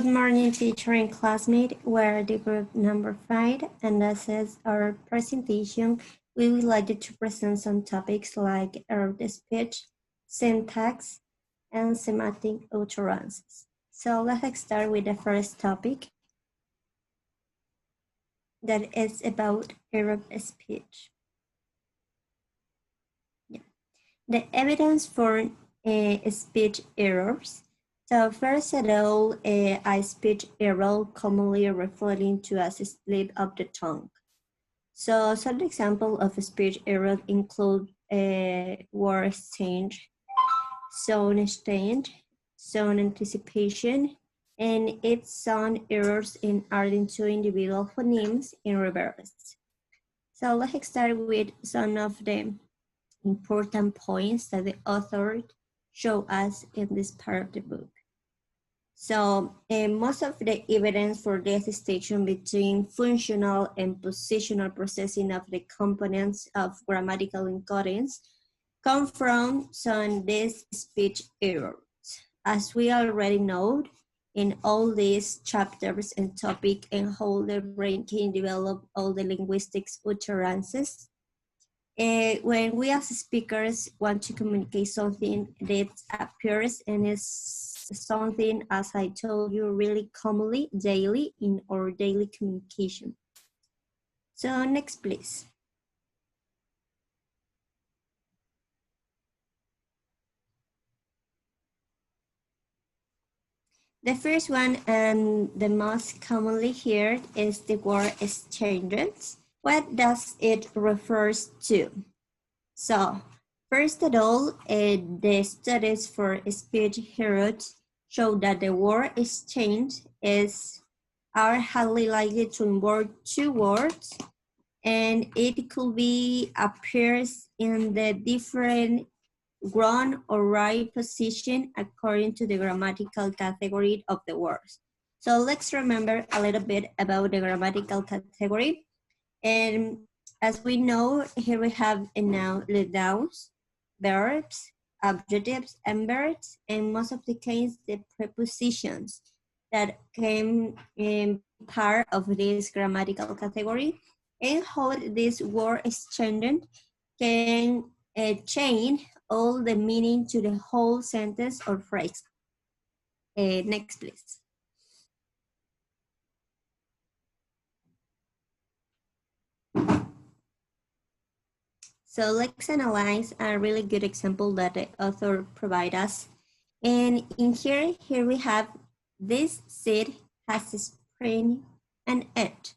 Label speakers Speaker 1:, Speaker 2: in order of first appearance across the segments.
Speaker 1: morning, teacher and classmate. We're the group number 5, and this is our presentation. We would like to present some topics like the speech, syntax, and semantic utterances. So let's start with the first topic, that is about Arab speech. The evidence for speech errors. So first of all, a speech error commonly referring to as a slip of the tongue. So some examples of speech error include word exchange, sound exchange, sound anticipation, and its sound errors in adding two individual phonemes in reverse. So let's start with some of the important points that the author show us in this part of the book. So most of the evidence for the distinction between functional and positional processing of the components of grammatical encodings come from some of these speech errors. As we already know, in all these chapters and topic and how the brain can develop all the linguistics utterances, when we as speakers want to communicate something that appears and is something, as I told you, really commonly, daily, in our daily communication. So next, please. The first one and the most commonly heard is the word exchanges. What does it refers to? So, first of all, the studies for speech errors show that the word exchange are highly likely to involve two words, and it could be appears in the different wrong or right position according to the grammatical category of the words. So let's remember a little bit about the grammatical category. And as we know, here we have now the nouns, verbs, adjectives, and verbs, and most of the case, the prepositions that came in part of this grammatical category, and how this word exchange can change all the meaning to the whole sentence or phrase. Next, please. So let's analyze a really good example that the author provides us. And in here we have this seed has a spring and edge.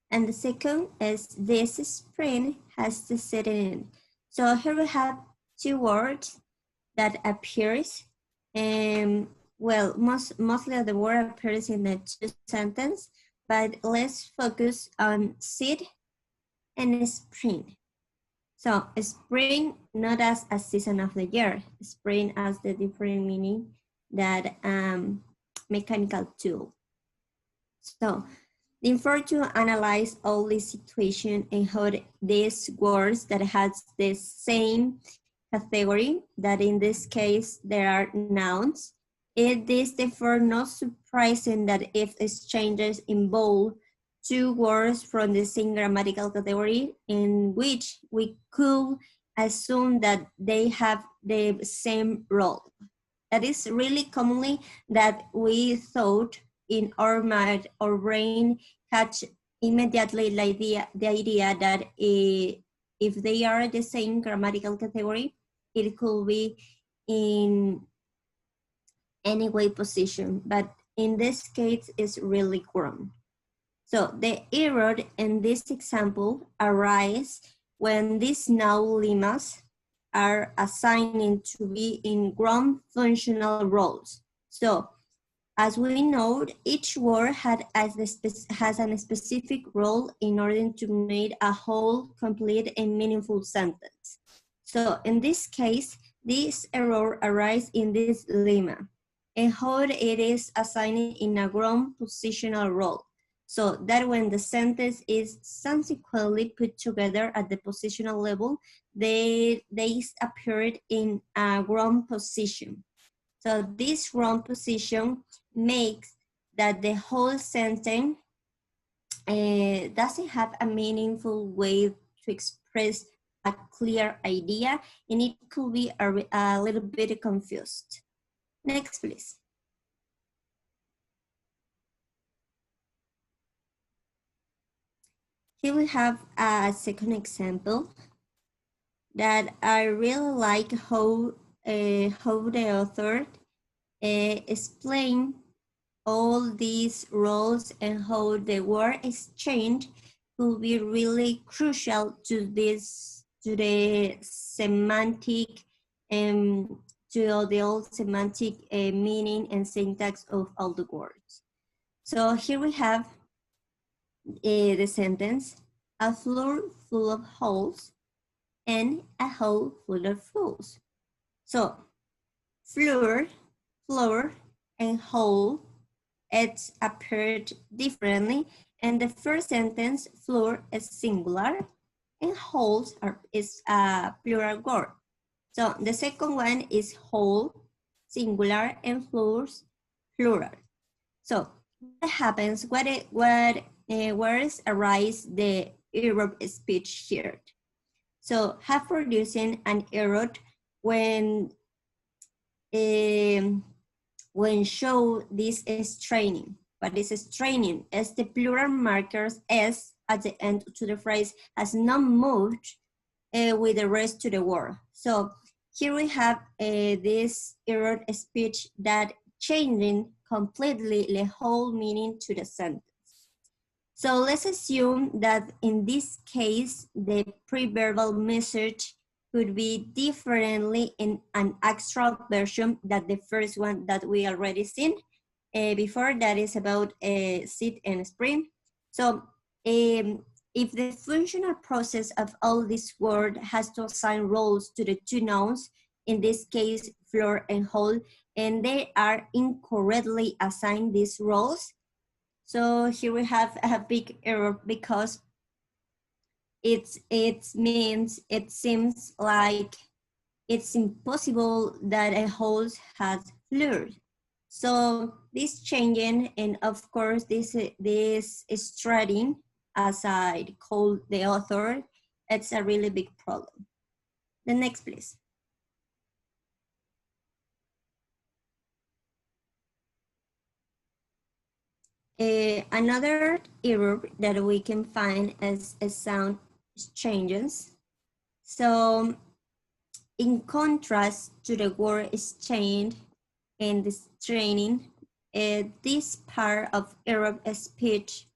Speaker 1: And the second is this spring has the seed in it. So here we have two words that appears, and well, mostly the word appears in the two sentences, but let's focus on seed and spring. So spring, not as a season of the year, spring as the different meaning that mechanical tool. So in order to analyze all this situation and how these words that has the same category, that in this case there are nouns, it is therefore not surprising that if exchanges involve two words from the same grammatical category, in which we could assume that they have the same role. That is really commonly that we thought in our mind, our brain catch immediately the idea that if they are the same grammatical category, it could be in any way position, but in this case it's really wrong. So the error in this example arises when these noun lemmas are assigning to be in ground functional roles. So as we know, each word has a specific role in order to make a whole, complete, and meaningful sentence. So in this case, this error arises in this lemma, and how it is assigned in a ground positional role. So that when the sentence is subsequently put together at the positional level, they appeared in a ground position. So this ground position makes that the whole sentence doesn't have a meaningful way to express a clear idea, and it could be a little bit confused. Next, please. Here we have a second example that I really like how the author explain all these roles and how the word exchange will be really crucial to the semantic to the old semantic meaning and syntax of all the words. So here we have the sentence: a floor full of holes and a hole full of fools. So floor, and hole, it's appeared differently. And the first sentence, floor, is singular, and holes is a plural word. So the second one is whole, singular, and floors, plural. So what happens? Where is arise the error of speech here? So have producing an error when show this is training. But this is training as the plural markers S at the end to the phrase has not moved with the rest to the word. So here we have this error speech that changing completely the whole meaning to the sentence. So let's assume that in this case, the pre-verbal message could be differently in an abstract version than the first one that we already seen before, that is about sit and spring. So if the functional process of all this word has to assign roles to the two nouns, in this case, floor and hole, and they are incorrectly assigned these roles, so here we have a big error because it seems like it's impossible that a house has floors. So this changing, and of course this stretching, as I call the author, it's a really big problem. The next, please. Another error that we can find is sound changes. So in contrast to the word exchange and this training, this part of Arab speech,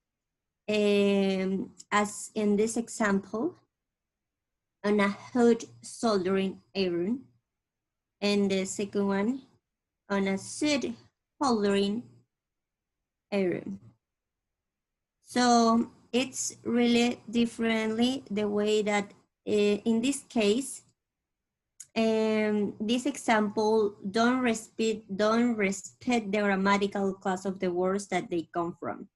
Speaker 1: as in this example, on a hot soldering iron, and the second one on a soot holdering iron. So it's really differently the way that in this case, this example don't respect the grammatical class of the words that they come from.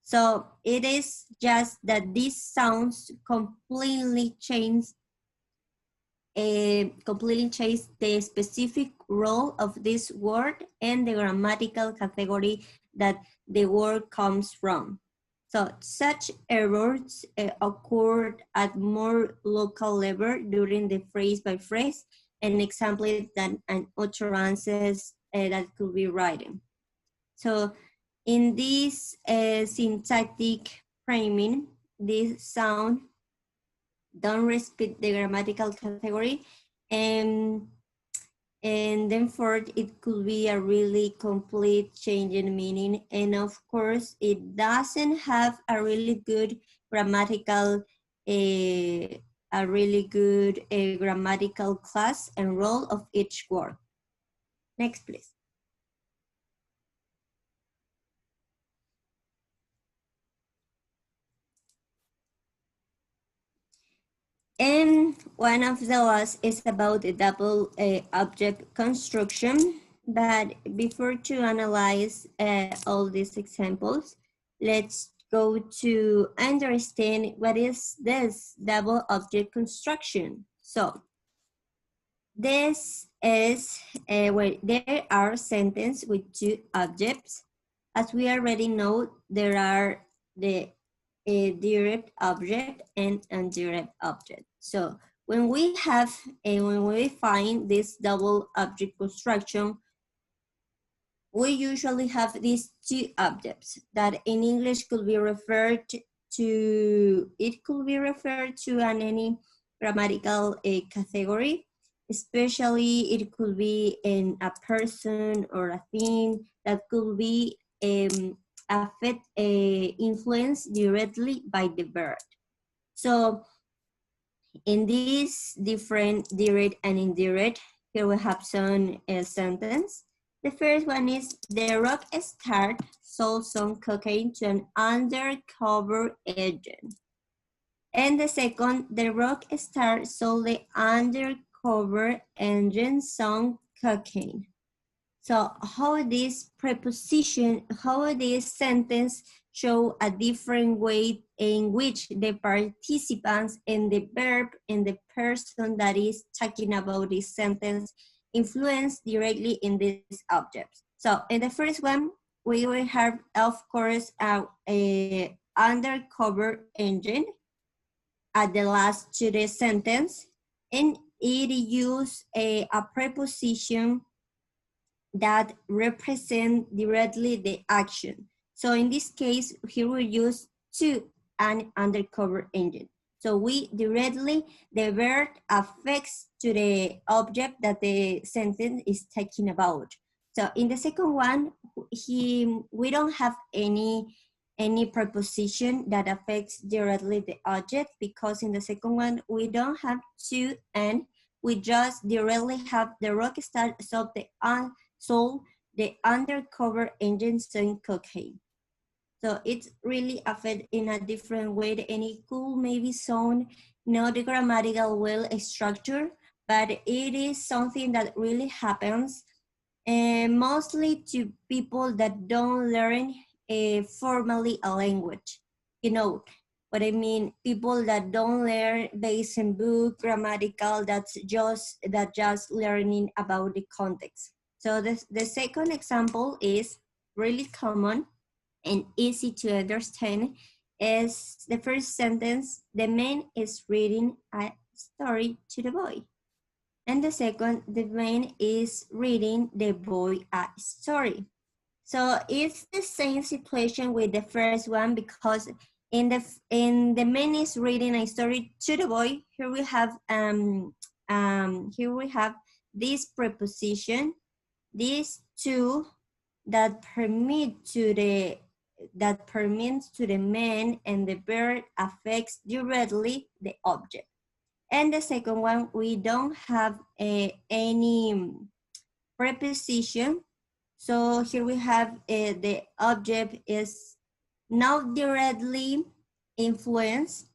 Speaker 1: So it is just that these sounds completely change the specific role of this word and the grammatical category that the word comes from. So such errors occurred at more local level during the phrase by phrase and examples and utterances that could be written. So in this syntactic framing, this sound don't respect the grammatical category, and then for it could be a really complete change in meaning. And of course, it doesn't have a really good grammatical, grammatical class and role of each word. Next, please. And one of the laws is about the double object construction. But before to analyze all these examples, let's go to understand what is this double object construction. So this is where there are sentences with two objects, As we already know, there are the direct object and indirect object. So when we find this double object construction, we usually have these two objects that in English could be referred to, it could be referred to an any grammatical category, especially it could be in a person or a thing that could be influenced directly by the verb. So in these different direct and indirect, here we have some sentence. The first one is, the rock star sold some cocaine to an undercover agent. And the second, the rock star sold the undercover agent some cocaine. So how this preposition, how this sentence show a different way in which the participants and the verb and the person that is talking about this sentence influence directly in this object. So in the first one, we will have, of course, a undercover agent at the last to the sentence, and it use a preposition that represent directly the action. So in this case, here we use to an undercover agent. So we directly, the verb affects to the object that the sentence is talking about. So in the second one, we don't have any preposition that affects directly the object, because in the second one, we don't have to and we just directly have the rock star sold the undercover agent selling cocaine. So it's really affected in a different way, and it could maybe sound not the grammatical well structured, but it is something that really happens mostly to people that don't learn formally a language. You know what I mean? People that don't learn based in book, grammatical, that's just learning about the context. So the second example is really common and easy to understand, is the first sentence, the man is reading a story to the boy. And the second, the man is reading the boy a story. So it's the same situation with the first one, because in the man is reading a story to the boy, here we have this preposition, these two that permits to the man, and the verb affects directly the object. And the second one, we don't have any preposition. So here we have the object is not directly influenced,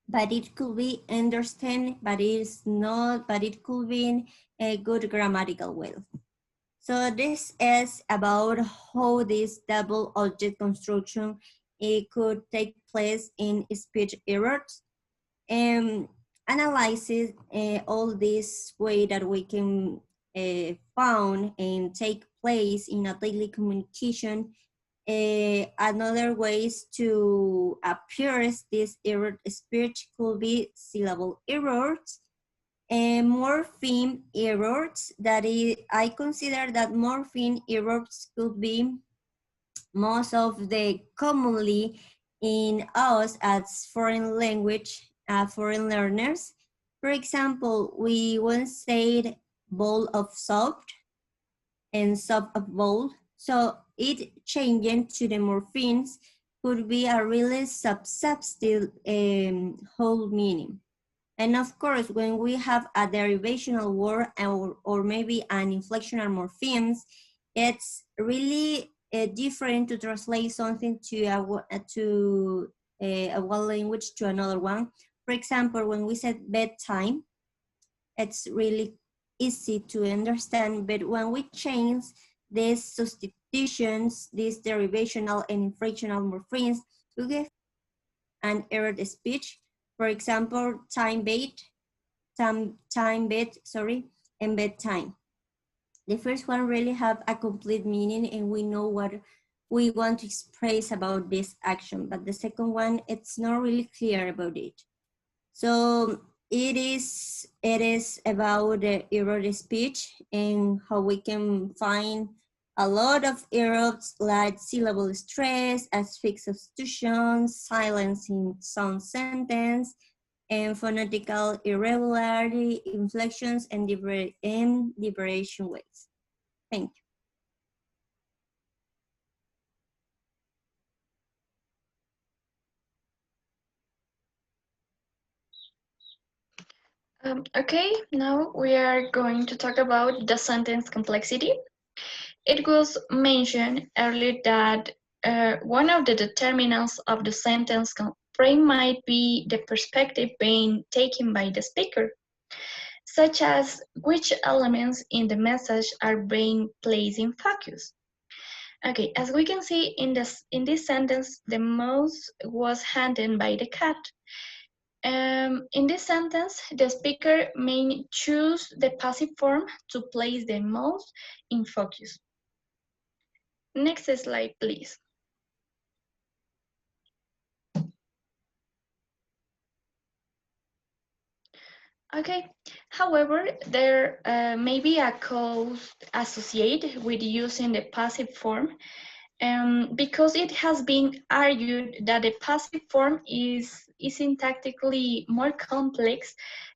Speaker 1: but it could be understand, but it is not, but it could be in a good grammatical way. So this is about how this double object construction could take place in speech errors. Analyzes all this way that we can found and take place in a daily communication. Another ways to appear this error speech could be syllable errors, and morpheme errors. That is, I consider that morpheme errors could be most of the commonly in us as foreign language, foreign learners. For example, we once said bowl of soap and soap of bowl. So it changing to the morphemes could be a really substantive whole meaning. And of course, when we have a derivational word or maybe an inflectional morphemes, it's really different to translate something to one language to another one. For example, when we said bedtime, it's really easy to understand, but when we change these substitutions, these derivational and inflectional morphemes, we get an errored speech. For example, time bed, and bedtime. The first one really have a complete meaning, and we know what we want to express about this action, but the second one, it's not really clear about it. So it is about the error speech and how we can find a lot of errors like syllable stress, affix substitutions, silence in some sentence, and phonetical irregularity, inflections, and liberation ways. Thank you.
Speaker 2: Okay, now we are going to talk about the sentence complexity. It was mentioned earlier that one of the determinants of the sentence frame might be the perspective being taken by the speaker, such as which elements in the message are being placed in focus. Okay, as we can see in this sentence, the mouse was handed by the cat. In this sentence, the speaker may choose the passive form to place the mouse in focus. Next slide, please. Okay, however, there may be a cost associated with using the passive form because it has been argued that the passive form is syntactically more complex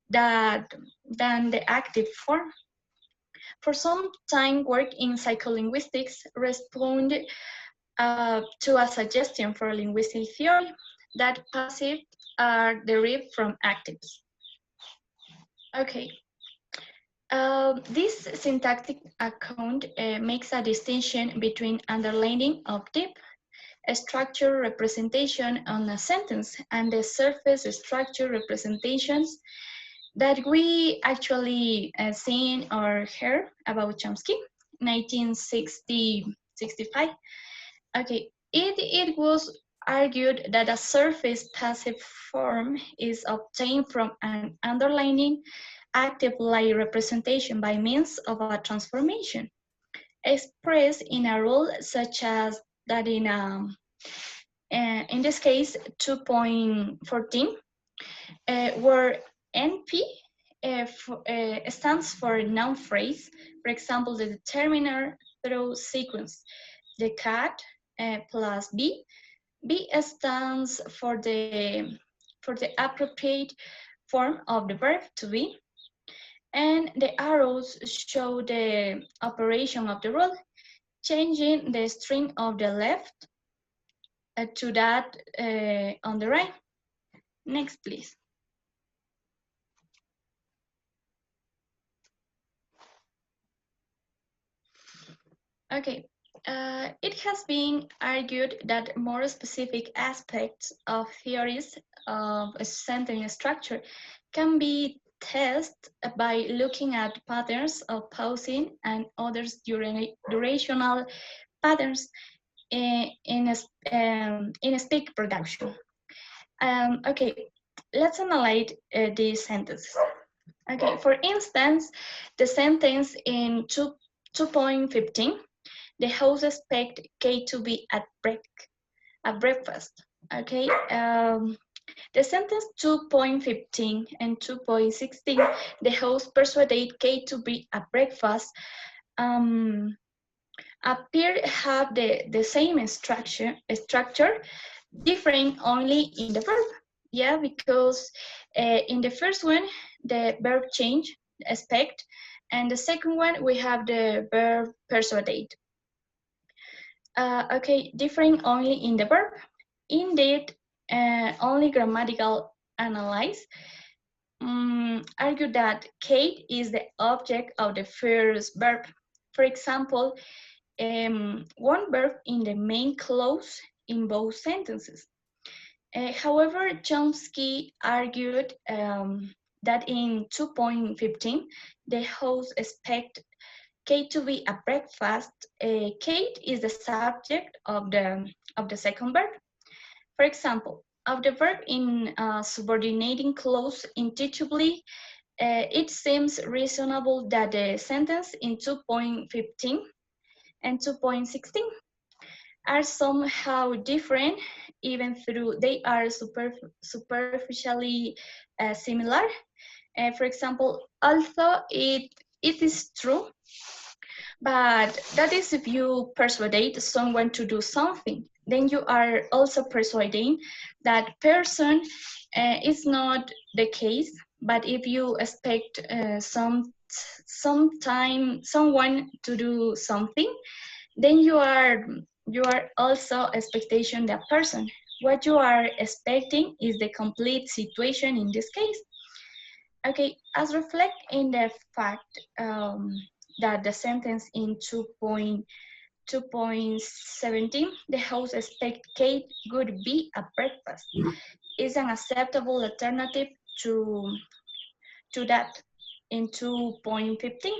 Speaker 2: than the active form. For some time, work in psycholinguistics responded to a suggestion for linguistic theory that passive are derived from actives. Okay. This syntactic account makes a distinction between underlining of deep structure representation on a sentence and the surface structure representations that we actually seen or heard about Chomsky, 1965. Okay, it was argued that a surface passive form is obtained from an underlining active like representation by means of a transformation expressed in a rule such as that in this case 2.14 where NP stands for noun phrase, for example the determiner through sequence, the cat plus B. B stands for the appropriate form of the verb to be, and the arrows show the operation of the rule, changing the string of the left to that on the right. Next, please. Okay, it has been argued that more specific aspects of theories of a sentence structure can be tested by looking at patterns of pausing and other durational patterns in a speak production. Okay, let's analyze these sentences. Okay, for instance, the sentence in 2.15, the host expect Kate to be at breakfast. Okay, the sentence 2.15 and 2.16, the host persuaded Kate to be at breakfast, appear have the same structure, differing only in the verb. Yeah, because in the first one, the verb change, expect, and the second one, we have the verb persuade. Okay, differing only in the verb. Indeed, only grammatical analyze argue that Kate is the object of the first verb. For example, one verb in the main clause in both sentences. However, Chomsky argued that in 2.15, the host expect Kate to be at breakfast. Kate is the subject of the second verb. For example, of the verb in subordinating clause intuitively, it seems reasonable that the sentence in 2.15 and 2.16 are somehow different, even though they are superficially similar. For example, although it is true, but that is if you persuade someone to do something, then you are also persuading that person. Is not the case, but if you expect someone to do something, then you are also expectation that person. What you are expecting is the complete situation in this case. Okay, as reflect in the fact that the sentence in 2.17, the host expect Kate would be a breakfast, is an acceptable alternative to, to that in 2.15,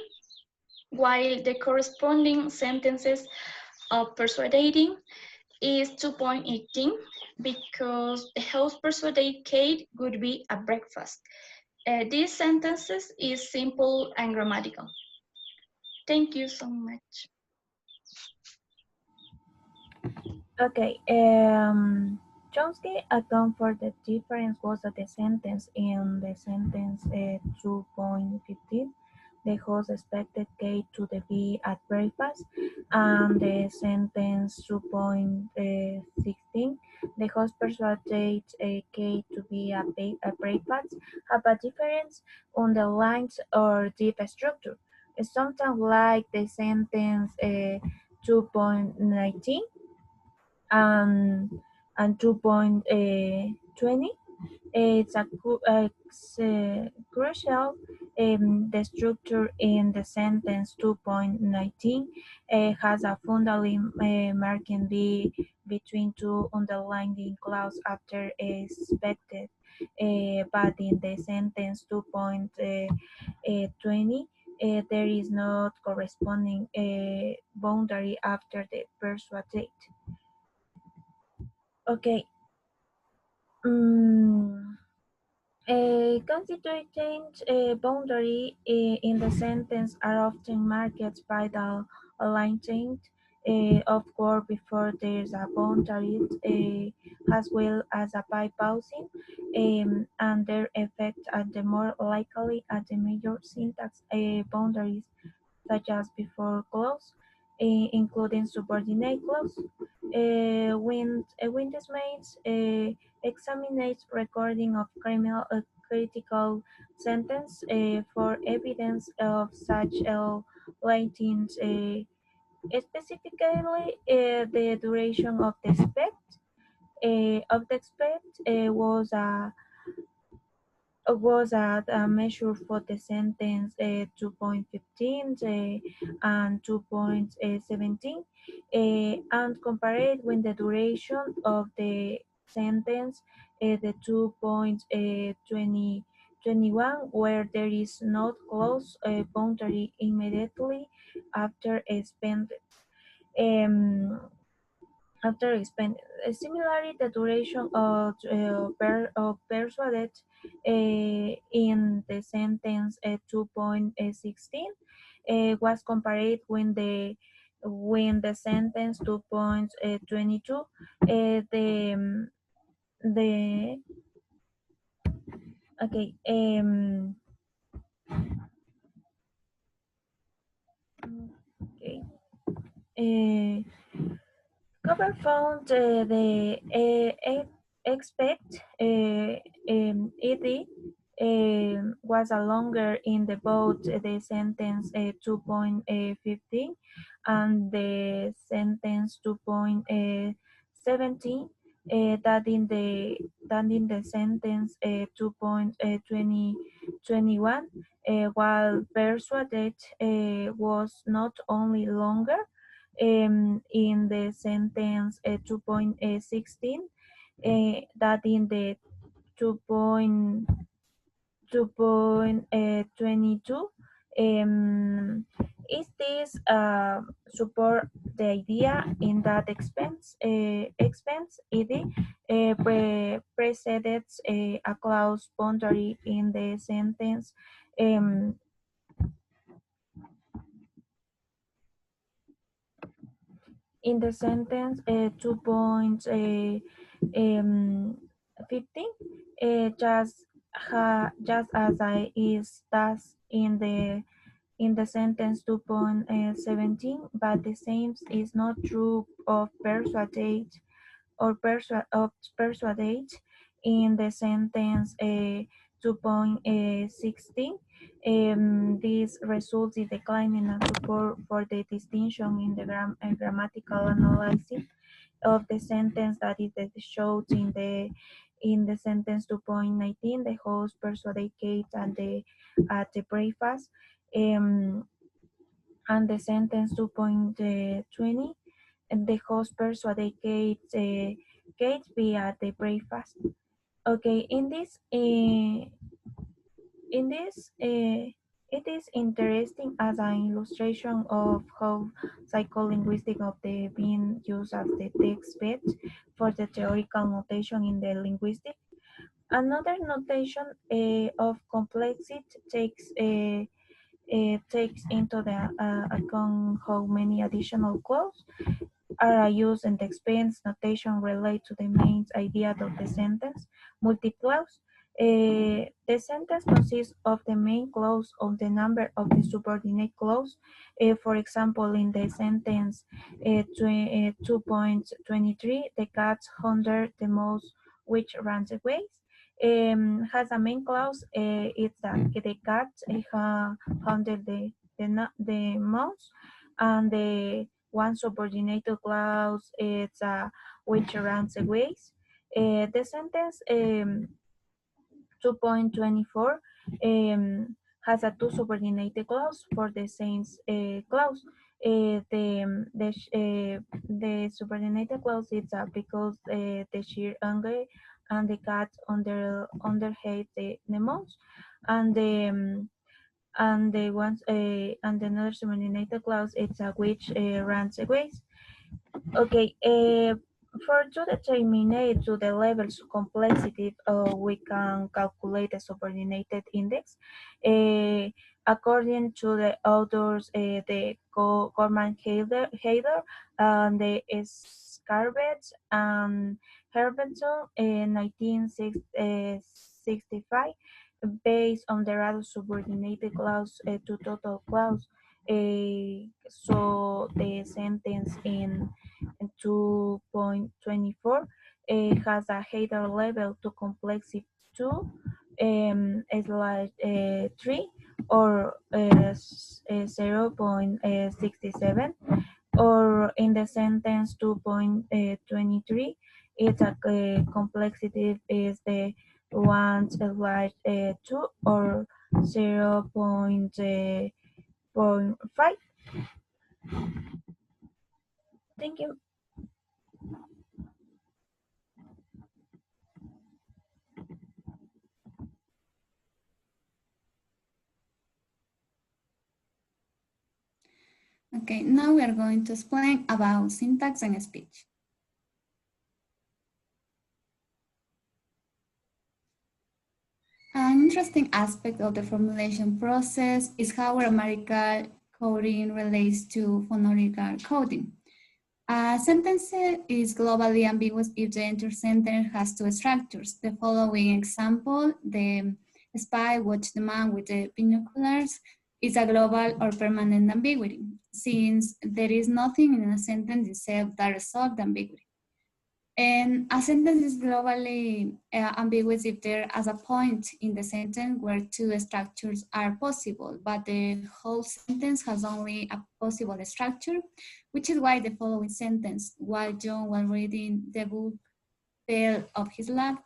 Speaker 2: while the corresponding sentences of persuading is 2.18 because the host persuaded Kate would be a breakfast. These sentences is simple and grammatical. Thank you so much.
Speaker 3: Okay, Chomsky account for the difference was that the sentence in the sentence 2.15, the host expected Kate to be at breakfast, and the sentence 2.16, the host persuaded Kate to be at breakfast, have a difference on the lines or deep structure. It's something like the sentence 2.19 and 2.20. It's crucial. The structure in the sentence 2.19 has a fundamental marking between two underlining clause after expected, but in the sentence 2.20 there is not corresponding boundary after the persuaded. Okay. Mm, a constituent boundary in the sentence are often marked by the alignment of word before there is a boundary, as well as a by pausing, and their effect are the more likely at the major syntax boundaries, such as before clause, including subordinate clause. When this means examines recording of criminal critical sentence for evidence of such lightings, specifically the duration of the expect was a measure for the sentence 2.15 and 2.17 and compared with the duration of the sentence the 2.21 where there is not close boundary immediately after a spent um, after expand. Similarly, the duration of persuaded in the sentence 2.16 was compared when the sentence 2.22 the okay okay uh, Cover found the expect ed was a longer in the both the sentence 2.15 and the sentence 2.17 than in the sentence 2.21 while persuaded was not only longer in the sentence 2.16 that in the 2.22 is this support the idea in that expense ed precedes a clause boundary in the sentence In the sentence 2.15, just as I is thus in the sentence 2.17, but the same is not true of persuade in the sentence 2.16. This results in declining and support for the distinction in the grammatical analysis of the sentence that is showed in the sentence 2.19. The host persuaded Kate and the at the breakfast. And the sentence 2.20, and the host persuaded Kate be at the breakfast. Okay, it is interesting as an illustration of how psycholinguistics of the being used as the text bed for the theoretical notation in the linguistic. Another notation of complexity takes into the account how many additional clauses are used and the expense notation relate to the main idea of the sentence. Multi-clause. The sentence consists of the main clause of the number of the subordinate clause. For example, in the sentence 2.23, the cat hunted the mouse which runs away. Has a main clause. It's that the cat hunted the mouse, and the one subordinated clause is which runs away. The sentence 2.24 has a two subordinated clause for the same clause. The subordinated clause is because the sheer anger and the cat under hate the mouse, and the ones and another subordinated clause it's a which runs away. Okay, for to determine to the levels of complexity, we can calculate the subordinated index. According to the authors, the Gorman Heider and the Scarvett and Herbenson in 1965, based on the ratio subordinated clause to total clause. So the sentence in 2.24 has a header level to complexity 2 is like 3 or 0.67, or in the sentence 2.23 it's a complexity is the one like 2 or 0.5. Thank you.
Speaker 4: Okay, now we are going to explain about syntax and speech. An interesting aspect of the formulation process is how grammatical coding relates to phonological coding. A sentence is globally ambiguous if the entire sentence has two structures. The following example, the spy watched the man with the binoculars, is a global or permanent ambiguity, since there is nothing in a sentence itself that resolves the ambiguity. And a sentence is globally ambiguous if there is a point in the sentence where two structures are possible, but the whole sentence has only a possible structure, which is why the following sentence, while John was reading the book, fell off his lap,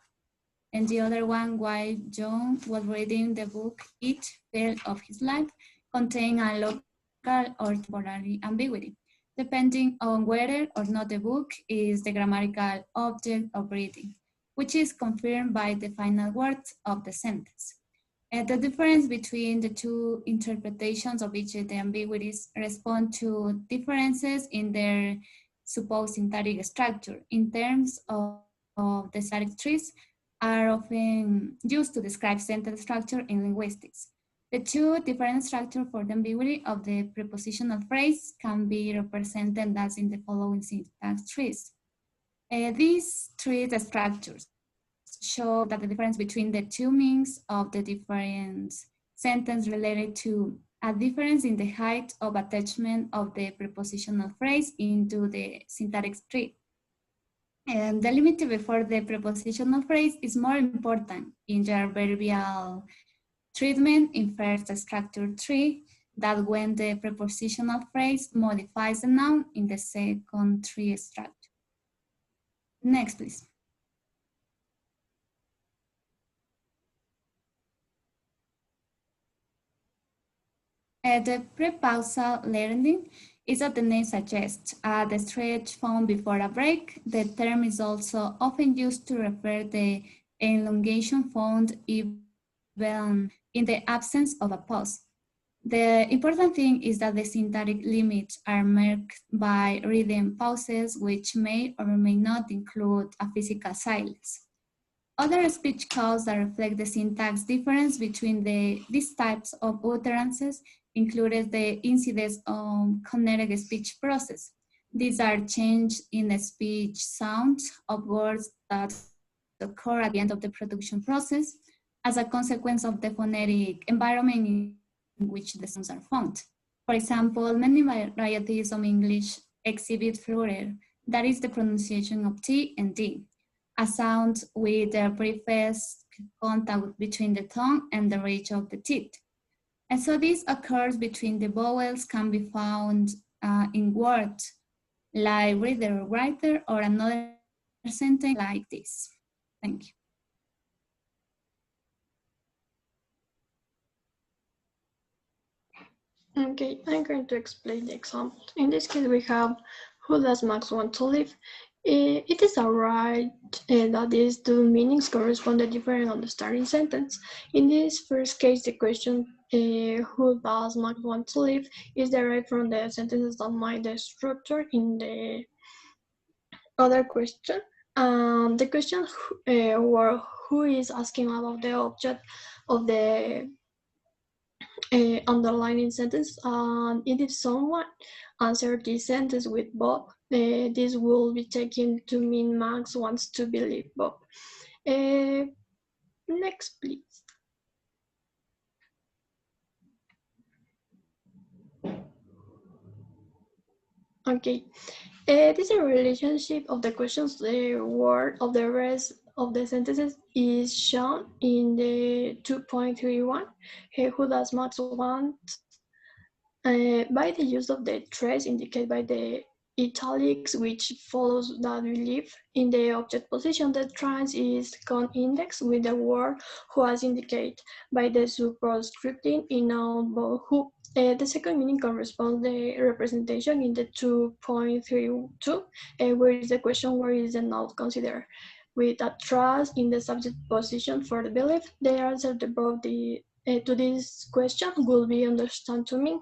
Speaker 4: and the other one, while John was reading the book, it fell off his lap, contain a local or temporary ambiguity, depending on whether or not the book is the grammatical object of reading, which is confirmed by the final words of the sentence. The difference between the two interpretations of each of the ambiguities respond to differences in their supposed syntactic structure in terms of the static trees are often used to describe sentence structure in linguistics. The two different structures for the ambiguity of the prepositional phrase can be represented as in the following syntax trees. These three structures show that the difference between the two meanings of the different sentence related to a difference in the height of attachment of the prepositional phrase into the syntactic tree. And the limit before the prepositional phrase is more important in the adverbial treatment in first structure tree than when the prepositional phrase modifies the noun in the second tree structure. Next, please. The prepausal learning is what the name suggests. The stretch found before a break. The term is also often used to refer the elongation found even in the absence of a pause. The important thing is that the syntactic limits are marked by rhythm pauses, which may or may not include a physical silence. Other speech codes that reflect the syntax difference between these types of utterances included the incidence of kinetic speech process. These are changes in the speech sounds of words that occur at the end of the production process as a consequence of the phonetic environment in which the sounds are found. For example, many varieties of English exhibit flutter, that is the pronunciation of T and D, a sound with the briefest contact between the tongue and the ridge of the teeth. And so this occurs between the vowels can be found in words like reader or writer or another sentence like this. Thank you.
Speaker 5: Okay, I'm going to explain the example. In this case, we have who does Max want to live? It is alright that these two meanings correspond to different on the starting sentence. In this first case, the question who does Max want to live is derived from the sentences that might the structure in the other question. The question were who is asking about the object of the underlining sentence, and if someone answer this sentence with Bob, this will be taken to mean Max wants to believe Bob. Next, please. Okay, this is a relationship of the questions, the word of the rest of the sentences is shown in the 2.31. Who does Max want? By the use of the trace indicated by the italics, which follows that we leave in the object position, the trans is con-indexed with the word who as indicated by the superscripting in noun who. The second meaning corresponds the representation in the 2.32, where is the question where is the noun considered. With a trust in the subject position for the belief, the answer above to this question will be understood to mean.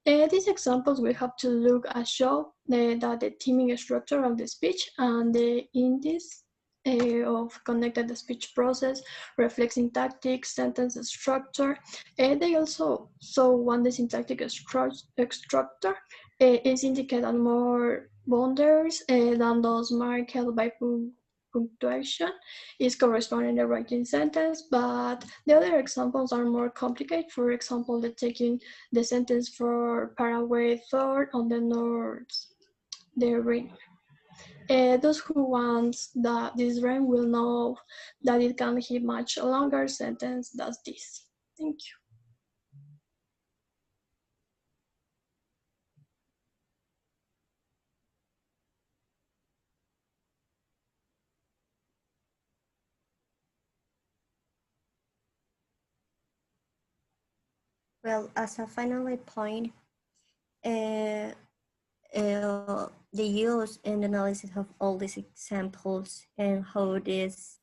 Speaker 5: These examples we have to look at show that the teaming structure of the speech and the index of connected speech process reflects syntactic sentence structure. They also so when the syntactic structure is indicated more boundaries than those marked by punctuation is corresponding to the writing sentence, but the other examples are more complicated. For example, the taking the sentence for Paraguay third on the north, the ring. Those who want this ring will know that it can be much longer sentence than this. Thank you.
Speaker 1: Well, as a final point, the use and analysis of all these examples and how this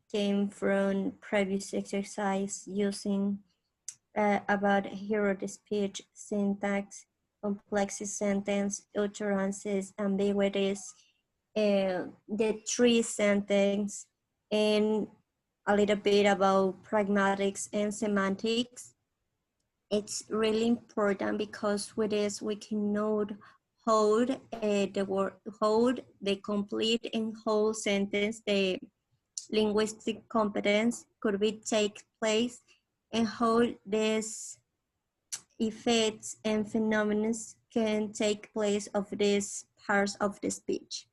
Speaker 1: came from previous exercise using about hero the speech, syntax, complex sentence, utterances, ambiguities, the tree sentence, and a little bit about pragmatics and semantics. It's really important because with this we can note how the word, how the complete and whole sentence, the linguistic competence could be take place, and how these effects and phenomena can take place of these parts of the speech.